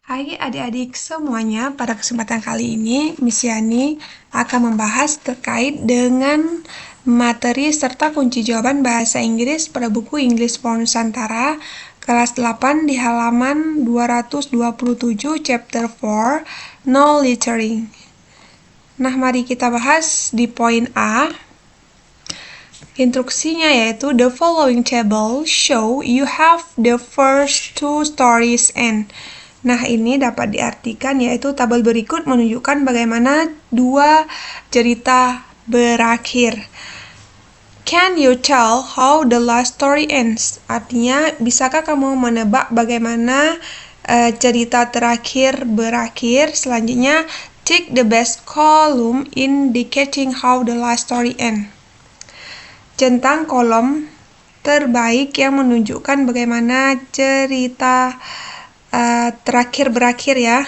Hai adik-adik semuanya, pada kesempatan kali ini Miss Yani akan membahas terkait dengan materi serta kunci jawaban bahasa Inggris pada buku English for Nusantara kelas 8 di halaman 227 chapter 4 No Littering. Nah, mari kita bahas di poin A. Instruksinya yaitu the following table show you have the first two stories and. Nah, ini dapat diartikan yaitu tabel berikut menunjukkan bagaimana dua cerita berakhir. Can you tell how the last story ends? Artinya, bisakah kamu menebak bagaimana cerita terakhir berakhir? Selanjutnya, tick the best column indicating how the last story ends. Centang kolom terbaik yang menunjukkan bagaimana cerita terakhir berakhir ya.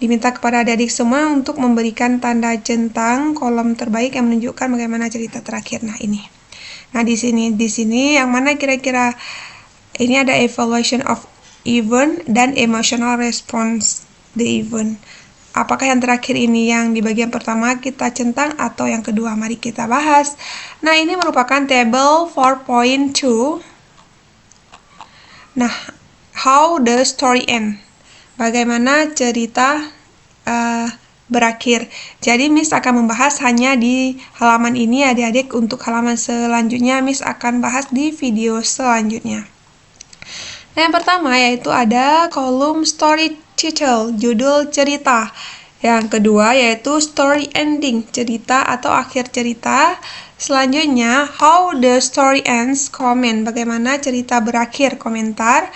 Diminta kepada adik-adik semua untuk memberikan tanda centang kolom terbaik yang menunjukkan bagaimana cerita terakhir. Nah, ini. Nah, di sini yang mana kira-kira ini ada evaluation of event dan emotional response the event. Apakah yang terakhir ini yang di bagian pertama kita centang atau yang kedua? Mari kita bahas. Nah, ini merupakan table 4.2. Nah, how the story end. Bagaimana cerita berakhir. Jadi Miss akan membahas hanya di halaman ini adik-adik. Untuk halaman selanjutnya Miss akan bahas di video selanjutnya. Nah, yang pertama yaitu ada kolom story title, judul cerita. Yang kedua yaitu story ending, cerita atau akhir cerita. Selanjutnya how the story ends, comment, bagaimana cerita berakhir, komentar.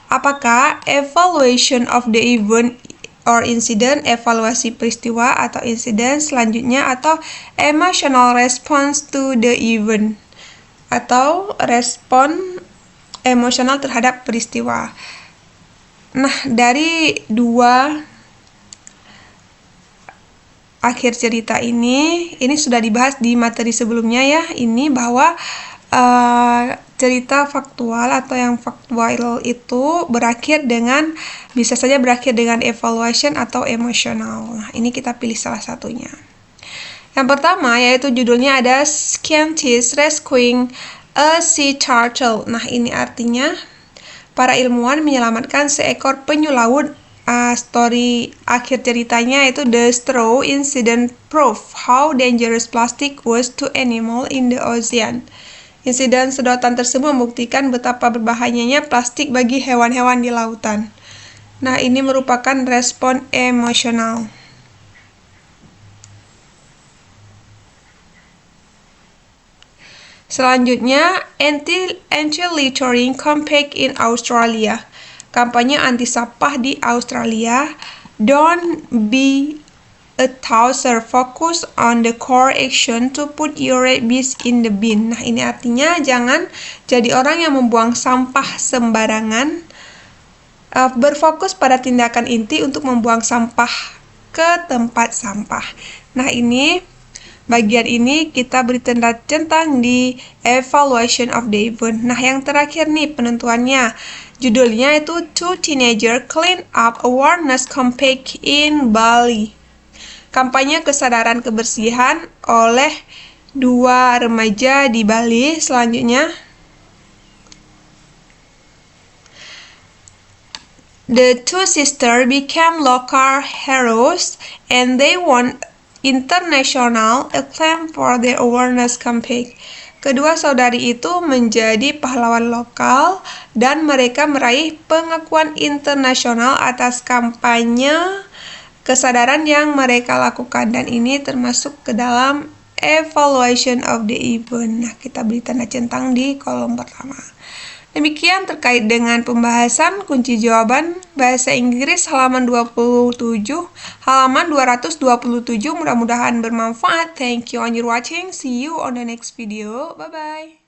Apakah evaluation of the event or incident, evaluasi peristiwa atau insiden. Selanjutnya atau emotional response to the event, atau respon emosional terhadap peristiwa. Nah, dari dua akhir cerita ini sudah dibahas di materi sebelumnya ya. Ini bahwa cerita faktual atau yang faktual itu bisa saja berakhir dengan evaluation atau emosional. Nah, ini kita pilih salah satunya. Yang pertama yaitu judulnya ada Scientists Rescuing a Sea Turtle. Nah, ini artinya para ilmuwan menyelamatkan seekor penyu laut. Story akhir ceritanya itu The Straw Incident Proof How Dangerous Plastic Was to Animals in the Ocean. Insiden sedotan tersebut membuktikan betapa berbahayanya plastik bagi hewan-hewan di lautan. Nah, ini merupakan respon emosional. Selanjutnya, Anti-Littering Campaign in Australia. Kampanye anti sampah di Australia. Don't be a tosser, focus on the core action to put your rubbish in the bin. Nah, ini artinya jangan jadi orang yang membuang sampah sembarangan. Berfokus pada tindakan inti untuk membuang sampah ke tempat sampah. Nah, bagian ini kita beri tanda centang di evaluation of the event. Nah, yang terakhir nih penentuannya. Judulnya itu Two Teenager Clean Up Awareness Campaign in Bali. Kampanye kesadaran kebersihan oleh dua remaja di Bali. Selanjutnya, the two sisters became local heroes and they won international acclaim for their awareness campaign. Kedua saudari itu menjadi pahlawan lokal dan mereka meraih pengakuan internasional atas kampanye kesadaran yang mereka lakukan, dan ini termasuk ke dalam evaluation of the event. Nah, kita beri tanda centang di kolom pertama. Demikian terkait dengan pembahasan kunci jawaban bahasa Inggris halaman 227. Mudah-mudahan bermanfaat. Thank you on your watching. See you on the next video. Bye-bye.